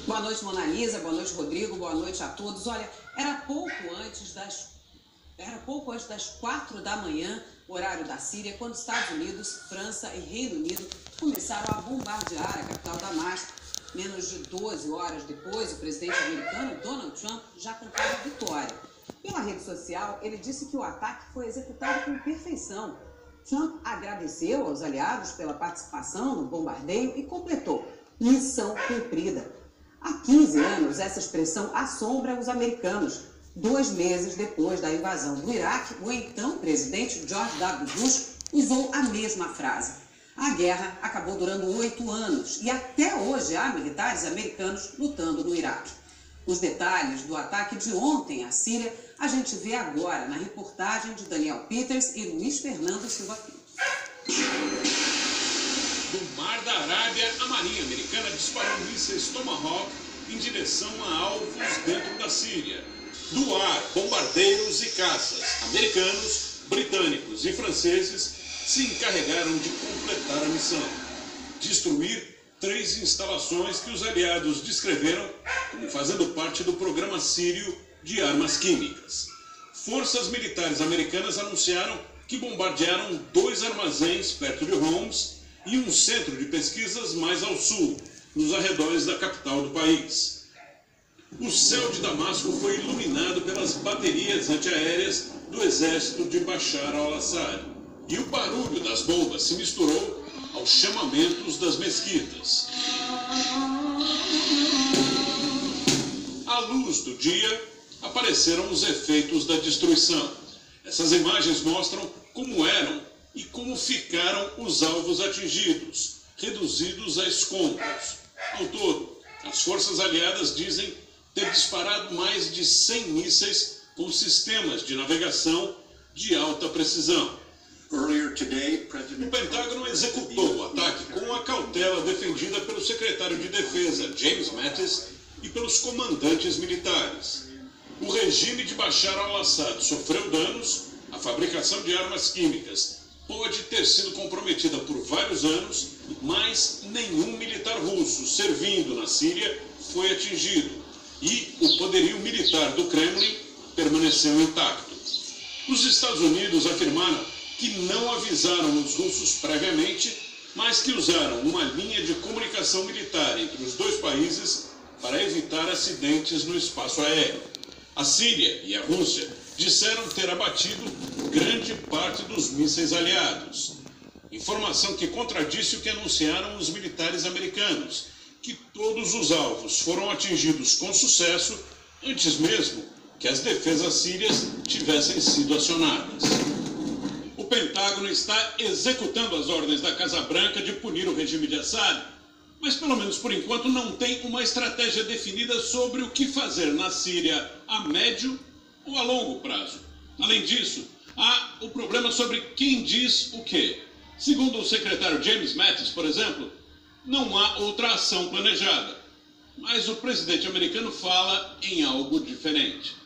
Boa noite, Mona Lisa. Boa noite, Rodrigo. Boa noite a todos. Olha, era pouco antes das 4 da manhã, horário da Síria, quando Estados Unidos, França e Reino Unido começaram a bombardear a capital Damasco. Menos de 12 horas depois, o presidente americano, Donald Trump, já cantava vitória. Pela rede social, ele disse que o ataque foi executado com perfeição. Trump agradeceu aos aliados pela participação no bombardeio e completou: missão cumprida. Há 15 anos, essa expressão assombra os americanos. 2 meses depois da invasão do Iraque, o então presidente George W. Bush usou a mesma frase. A guerra acabou durando 8 anos e até hoje há militares americanos lutando no Iraque. Os detalhes do ataque de ontem à Síria a gente vê agora na reportagem de Daniel Peters e Luiz Fernando Silva Pinto. Do Mar da Arábia, a Marinha Americana disparou mísseis Tomahawk em direção a alvos dentro da Síria. Do ar, bombardeiros e caças americanos, britânicos e franceses se encarregaram de completar a missão: destruir 3 instalações que os aliados descreveram como fazendo parte do programa sírio de armas químicas. Forças militares americanas anunciaram que bombardearam 2 armazéns perto de Homs e um centro de pesquisas mais ao sul, nos arredores da capital do país. O céu de Damasco foi iluminado pelas baterias antiaéreas do exército de Bashar al-Assad. E o barulho das bombas se misturou aos chamamentos das mesquitas. À luz do dia, apareceram os efeitos da destruição. Essas imagens mostram como eram e como ficaram os alvos atingidos, reduzidos a escombros. Ao todo, as forças aliadas dizem ter disparado mais de 100 mísseis com sistemas de navegação de alta precisão. O Pentágono executou o ataque com a cautela defendida pelo secretário de Defesa, James Mattis, e pelos comandantes militares. O regime de Bashar al-Assad sofreu danos, a fabricação de armas químicas pode ter sido comprometida por vários anos, mas nenhum militar russo servindo na Síria foi atingido e o poderio militar do Kremlin permaneceu intacto. Os Estados Unidos afirmaram que não avisaram os russos previamente, mas que usaram uma linha de comunicação militar entre os 2 países para evitar acidentes no espaço aéreo. A Síria e a Rússia disseram ter abatido grande parte dos mísseis aliados. Informação que contradisse o que anunciaram os militares americanos, que todos os alvos foram atingidos com sucesso antes mesmo que as defesas sírias tivessem sido acionadas. O Pentágono está executando as ordens da Casa Branca de punir o regime de Assad, mas pelo menos por enquanto não tem uma estratégia definida sobre o que fazer na Síria a médio ou a longo prazo. Além disso, há o problema sobre quem diz o quê. Segundo o secretário James Mattis, por exemplo, não há outra ação planejada. Mas o presidente americano fala em algo diferente.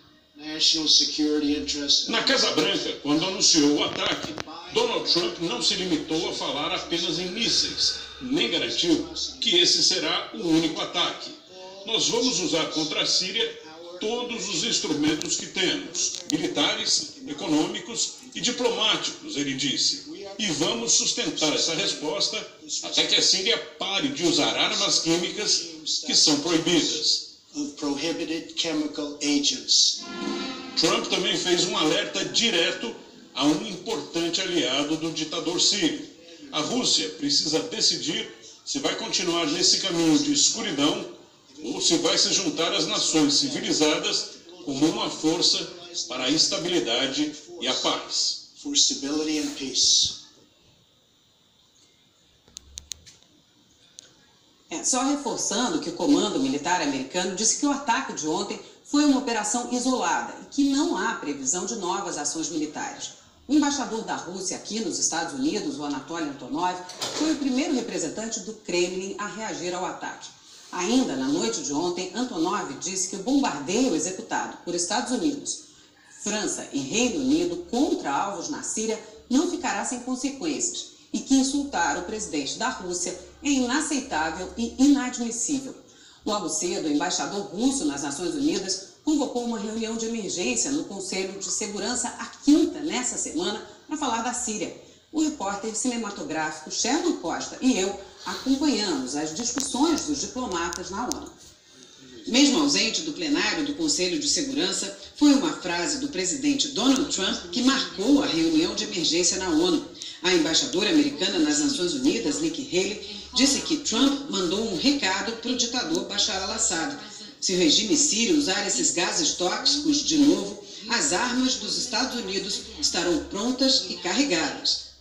Na Casa Branca, quando anunciou o ataque, Donald Trump não se limitou a falar apenas em mísseis, nem garantiu que esse será o único ataque. Nós vamos usar contra a Síria todos os instrumentos que temos, militares, econômicos e diplomáticos, ele disse. E vamos sustentar essa resposta até que a Síria pare de usar armas químicas que são proibidas. Trump também fez um alerta direto a um importante aliado do ditador sírio. A Rússia precisa decidir se vai continuar nesse caminho de escuridão ou se vai se juntar às nações civilizadas como uma força para a estabilidade e a paz. Só reforçando que o comando militar americano disse que o ataque de ontem foi uma operação isolada e que não há previsão de novas ações militares. O embaixador da Rússia aqui nos Estados Unidos, o Anatoly Antonov, foi o primeiro representante do Kremlin a reagir ao ataque. Ainda na noite de ontem, Antonov disse que o bombardeio executado por Estados Unidos, França e Reino Unido contra alvos na Síria não ficará sem consequências e que insultar o presidente da Rússia é inaceitável e inadmissível. Logo cedo, o embaixador russo nas Nações Unidas convocou uma reunião de emergência no Conselho de Segurança, a quinta nessa semana, para falar da Síria. O repórter cinematográfico Sherman Costa e eu acompanhamos as discussões dos diplomatas na ONU. Mesmo ausente do plenário do Conselho de Segurança, foi uma frase do presidente Donald Trump que marcou a reunião de emergência na ONU. A embaixadora americana nas Nações Unidas, Nikki Haley, disse que Trump mandou um recado para o ditador Bashar al-Assad. Se o regime sírio usar esses gases tóxicos de novo, as armas dos Estados Unidos estarão prontas e carregadas.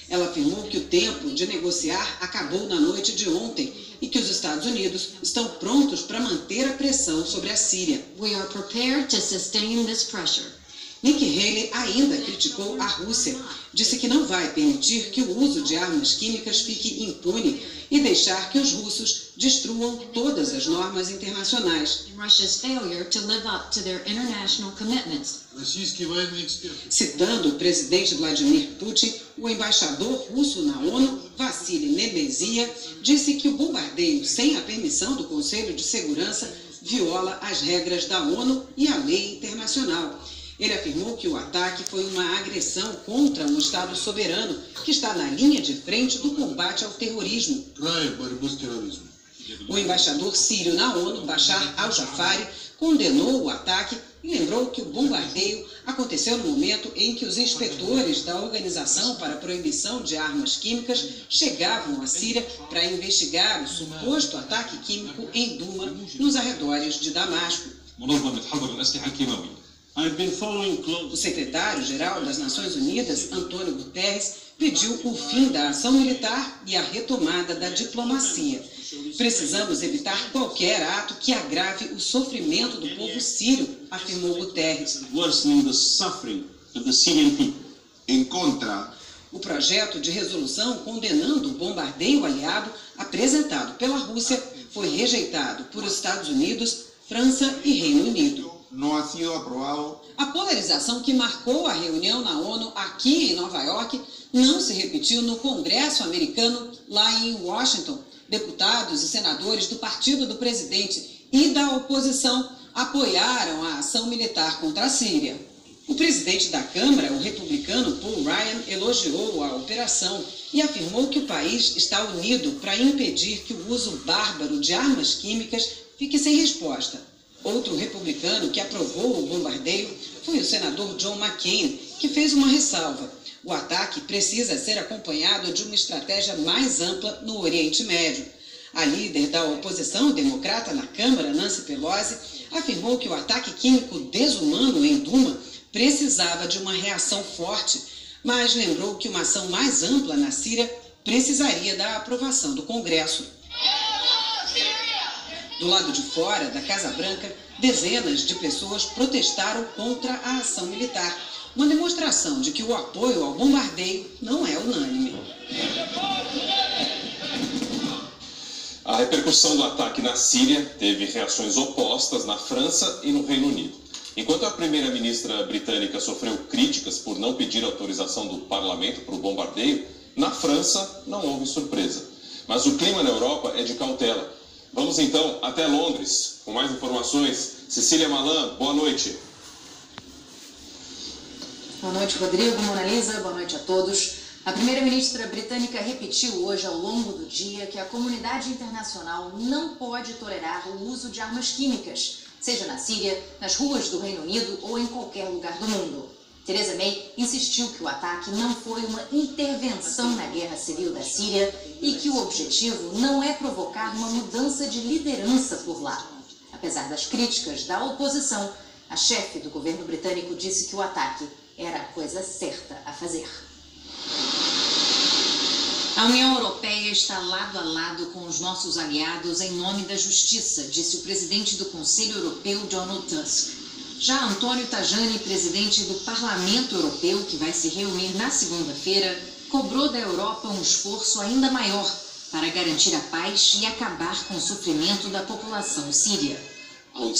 Ela afirmou que o tempo de negociar acabou na noite de ontem e que os Estados Unidos estão prontos para manter a pressão sobre a Síria. We are prepared to sustain this pressure. Nikki Haley ainda criticou a Rússia. Disse que não vai permitir que o uso de armas químicas fique impune e deixar que os russos destruam todas as normas internacionais. Russia's failure to live up to their international commitments. Citando o presidente Vladimir Putin, o embaixador russo na ONU, Vassily Nebenzia, disse que o bombardeio sem a permissão do Conselho de Segurança viola as regras da ONU e a lei internacional. Ele afirmou que o ataque foi uma agressão contra um Estado soberano que está na linha de frente do combate ao terrorismo. O embaixador sírio na ONU, Bashar al-Jafari, condenou o ataque e lembrou que o bombardeio aconteceu no momento em que os inspetores da Organização para a Proibição de Armas Químicas chegavam à Síria para investigar o suposto ataque químico em Duma, nos arredores de Damasco. O secretário-geral das Nações Unidas, Antônio Guterres, pediu o fim da ação militar e a retomada da diplomacia. Precisamos evitar qualquer ato que agrave o sofrimento do povo sírio, afirmou Guterres. Em contra, o projeto de resolução condenando o bombardeio aliado, apresentado pela Rússia, foi rejeitado por Estados Unidos, França e Reino Unido. não ha sido aprobado. A polarização que marcou a reunião na ONU aqui em Nova York não se repetiu no Congresso americano lá em Washington. Deputados e senadores do partido do presidente e da oposição apoiaram a ação militar contra a Síria. O presidente da Câmara, o republicano Paul Ryan, elogiou a operação e afirmou que o país está unido para impedir que o uso bárbaro de armas químicas fique sem resposta. Outro republicano que aprovou o bombardeio foi o senador John McCain, que fez uma ressalva. O ataque precisa ser acompanhado de uma estratégia mais ampla no Oriente Médio. A líder da oposição democrata na Câmara, Nancy Pelosi, afirmou que o ataque químico desumano em Duma precisava de uma reação forte, mas lembrou que uma ação mais ampla na Síria precisaria da aprovação do Congresso. Do lado de fora da Casa Branca, dezenas de pessoas protestaram contra a ação militar, uma demonstração de que o apoio ao bombardeio não é unânime. A repercussão do ataque na Síria teve reações opostas na França e no Reino Unido. Enquanto a primeira-ministra britânica sofreu críticas por não pedir autorização do parlamento para o bombardeio, na França não houve surpresa. Mas o clima na Europa é de cautela. Vamos então até Londres com mais informações. Cecília Malan, boa noite. Boa noite, Rodrigo, Mona Lisa, boa noite a todos. A primeira-ministra britânica repetiu hoje ao longo do dia que a comunidade internacional não pode tolerar o uso de armas químicas, seja na Síria, nas ruas do Reino Unido ou em qualquer lugar do mundo. Theresa May insistiu que o ataque não foi uma intervenção na guerra civil da Síria e que o objetivo não é provocar uma mudança de liderança por lá. Apesar das críticas da oposição, a chefe do governo britânico disse que o ataque era a coisa certa a fazer. A União Europeia está lado a lado com os nossos aliados em nome da justiça, disse o presidente do Conselho Europeu, Donald Tusk. Já Antonio Tajani, presidente do Parlamento Europeu, que vai se reunir na segunda-feira, cobrou da Europa um esforço ainda maior para garantir a paz e acabar com o sofrimento da população síria. Um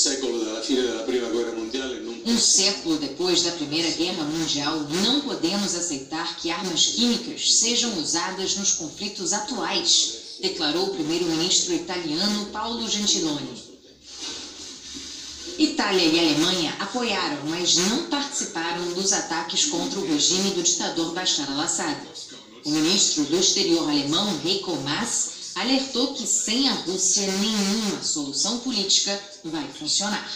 século depois da Primeira Guerra Mundial, não podemos aceitar que armas químicas sejam usadas nos conflitos atuais, declarou o primeiro-ministro italiano Paolo Gentiloni. Itália e Alemanha apoiaram, mas não participaram dos ataques contra o regime do ditador Bashar al-Assad. O ministro do Exterior alemão, Heiko Maas, alertou que sem a Rússia nenhuma solução política vai funcionar.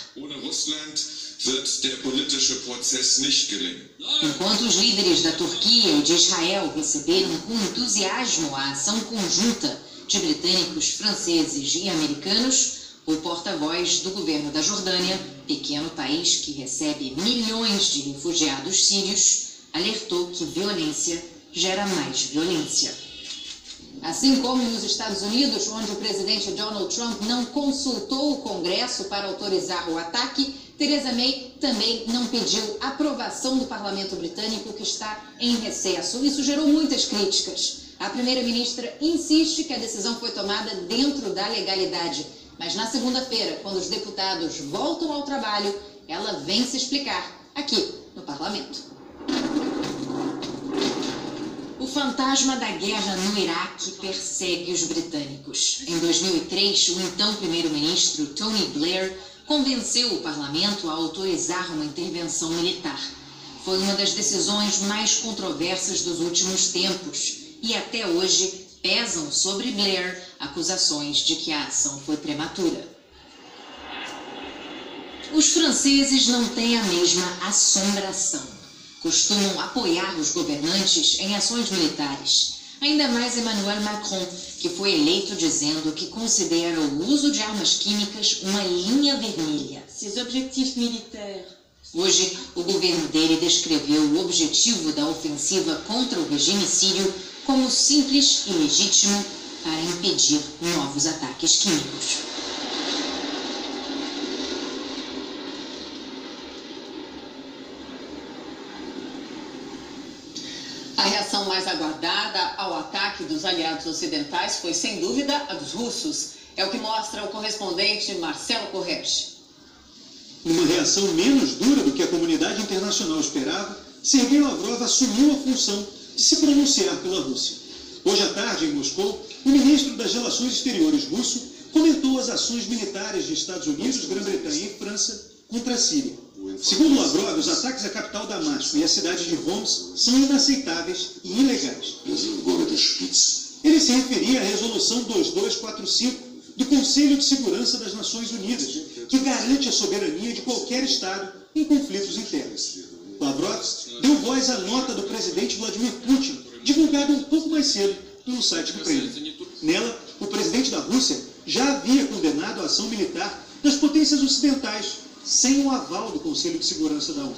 Enquanto os líderes da Turquia e de Israel receberam com entusiasmo a ação conjunta de britânicos, franceses e americanos, o porta-voz do governo da Jordânia, pequeno país que recebe milhões de refugiados sírios, alertou que violência gera mais violência. Assim como nos Estados Unidos, onde o presidente Donald Trump não consultou o Congresso para autorizar o ataque, Theresa May também não pediu aprovação do parlamento britânico, que está em recesso. Isso gerou muitas críticas. A primeira-ministra insiste que a decisão foi tomada dentro da legalidade. Mas na segunda-feira, quando os deputados voltam ao trabalho, ela vem se explicar aqui no parlamento. O fantasma da guerra no Iraque persegue os britânicos. Em 2003, o então primeiro-ministro Tony Blair convenceu o parlamento a autorizar uma intervenção militar. Foi uma das decisões mais controversas dos últimos tempos e até hoje pesam sobre Blair acusações de que a ação foi prematura. Os franceses não têm a mesma assombração. Costumam apoiar os governantes em ações militares. Ainda mais Emmanuel Macron, que foi eleito dizendo que considera o uso de armas químicas uma linha vermelha. Ses objectifs militaires. Hoje, o governo dele descreveu o objetivo da ofensiva contra o regime sírio como simples e legítimo para impedir novos ataques químicos. A reação mais aguardada ao ataque dos aliados ocidentais foi, sem dúvida, a dos russos. É o que mostra o correspondente Marcelo Correia. Numa reação menos dura do que a comunidade internacional esperava, Sergei Lavrov assumiu a função de se pronunciar pela Rússia. Hoje à tarde, em Moscou, o ministro das Relações Exteriores russo comentou as ações militares de Estados Unidos, Grã-Bretanha e França contra a Síria. Segundo Lavrov, os ataques à capital Damasco e à cidade de Homs são inaceitáveis e ilegais. Ele se referia à Resolução 2245 do Conselho de Segurança das Nações Unidas, que garante a soberania de qualquer Estado em conflitos internos. Lavrov deu voz à nota do presidente Vladimir Putin, divulgada um pouco mais cedo pelo site do Kremlin. Nela, o presidente da Rússia já havia condenado a ação militar das potências ocidentais, sem o aval do Conselho de Segurança da ONU.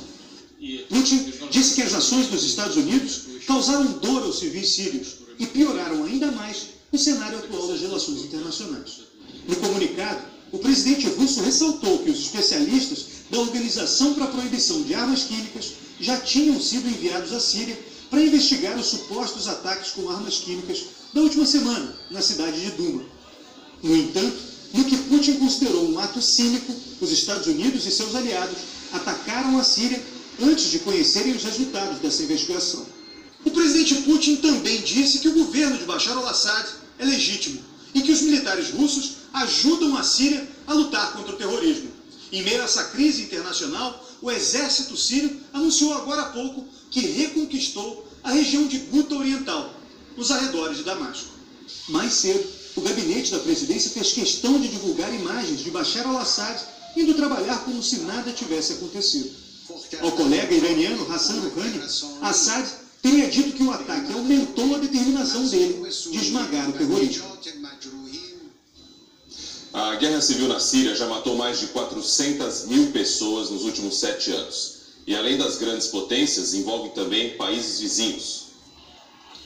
Putin disse que as ações dos Estados Unidos causaram dor aos civis sírios e pioraram ainda mais o cenário atual das relações internacionais. No comunicado, o presidente russo ressaltou que os especialistas da Organização para a Proibição de Armas Químicas já tinham sido enviados à Síria para investigar os supostos ataques com armas químicas da última semana, na cidade de Duma. No entanto, no que Putin considerou um ato cínico, os Estados Unidos e seus aliados atacaram a Síria antes de conhecerem os resultados dessa investigação. O presidente Putin também disse que o governo de Bashar al-Assad é legítimo e que os militares russos ajudam a Síria a lutar contra o terrorismo. Em meio a essa crise internacional, o exército sírio anunciou agora há pouco que reconquistou a região de Guta Oriental, nos arredores de Damasco. Mais cedo, o gabinete da presidência fez questão de divulgar imagens de Bashar al-Assad indo trabalhar como se nada tivesse acontecido. Ao colega iraniano Hassan Rouhani, Assad teria dito que o ataque aumentou a determinação dele de esmagar o terrorismo. A guerra civil na Síria já matou mais de 400 mil pessoas nos últimos 7 anos. E além das grandes potências, envolve também países vizinhos.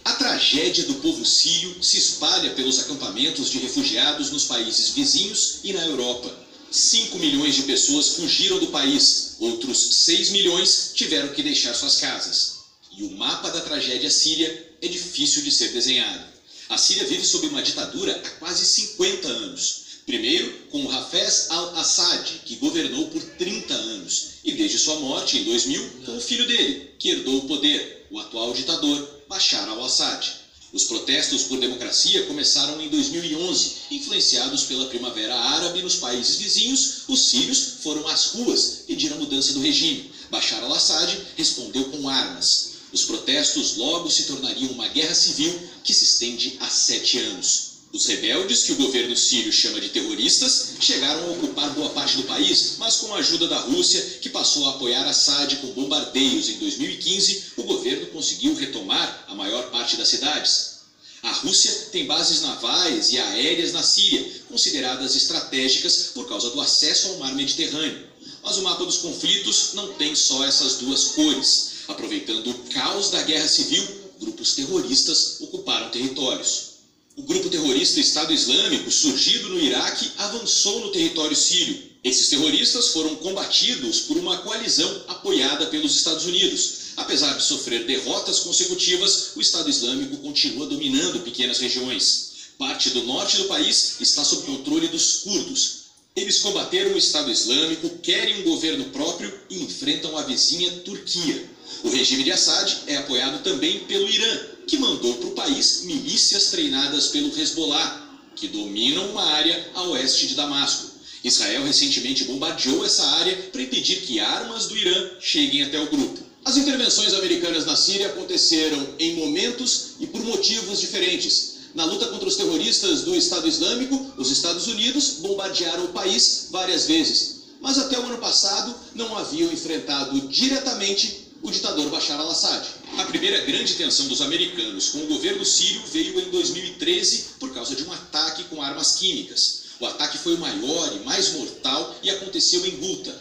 A tragédia do povo sírio se espalha pelos acampamentos de refugiados nos países vizinhos e na Europa. 5 milhões de pessoas fugiram do país, outros 6 milhões tiveram que deixar suas casas. E o mapa da tragédia síria é difícil de ser desenhado. A Síria vive sob uma ditadura há quase 50 anos. Primeiro, com o Hafez al-Assad, que governou por 30 anos. E desde sua morte, em 2000, com o filho dele, que herdou o poder, o atual ditador Bashar al-Assad. Os protestos por democracia começaram em 2011. Influenciados pela Primavera Árabe nos países vizinhos, os sírios foram às ruas pedir a mudança do regime. Bashar al-Assad respondeu com armas. Os protestos logo se tornariam uma guerra civil que se estende há 7 anos. Os rebeldes, que o governo sírio chama de terroristas, chegaram a ocupar boa parte do país, mas com a ajuda da Rússia, que passou a apoiar Assad com bombardeios em 2015, o governo conseguiu retomar a maior parte das cidades. A Rússia tem bases navais e aéreas na Síria, consideradas estratégicas por causa do acesso ao mar Mediterrâneo. Mas o mapa dos conflitos não tem só essas duas cores. Aproveitando o caos da guerra civil, grupos terroristas ocuparam territórios. O grupo terrorista Estado Islâmico, surgido no Iraque, avançou no território sírio. Esses terroristas foram combatidos por uma coalizão apoiada pelos Estados Unidos. Apesar de sofrer derrotas consecutivas, o Estado Islâmico continua dominando pequenas regiões. Parte do norte do país está sob controle dos curdos. Eles combateram o Estado Islâmico, querem um governo próprio e enfrentam a vizinha Turquia. O regime de Assad é apoiado também pelo Irã, que mandou para o país milícias treinadas pelo Hezbollah, que dominam uma área a oeste de Damasco. Israel recentemente bombardeou essa área para impedir que armas do Irã cheguem até o grupo. As intervenções americanas na Síria aconteceram em momentos e por motivos diferentes. Na luta contra os terroristas do Estado Islâmico, os Estados Unidos bombardearam o país várias vezes. Mas até o ano passado não haviam enfrentado diretamente o ditador Bashar al-Assad. A primeira grande tensão dos americanos com o governo sírio veio em 2013 por causa de um ataque com armas químicas. O ataque foi o maior e mais mortal e aconteceu em Ghouta.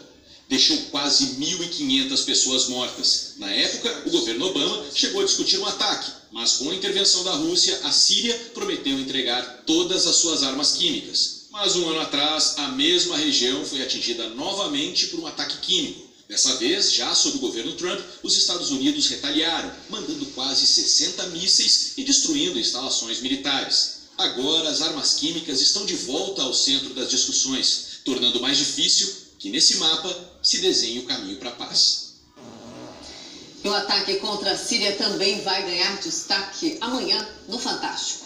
Deixou quase 1.500 pessoas mortas. Na época, o governo Obama chegou a discutir um ataque, mas com a intervenção da Rússia, a Síria prometeu entregar todas as suas armas químicas. Mas um ano atrás, a mesma região foi atingida novamente por um ataque químico. Dessa vez, já sob o governo Trump, os Estados Unidos retaliaram, mandando quase 60 mísseis e destruindo instalações militares. Agora, as armas químicas estão de volta ao centro das discussões, tornando mais difícil que nesse mapa se desenhe o caminho para a paz. O ataque contra a Síria também vai ganhar destaque amanhã no Fantástico.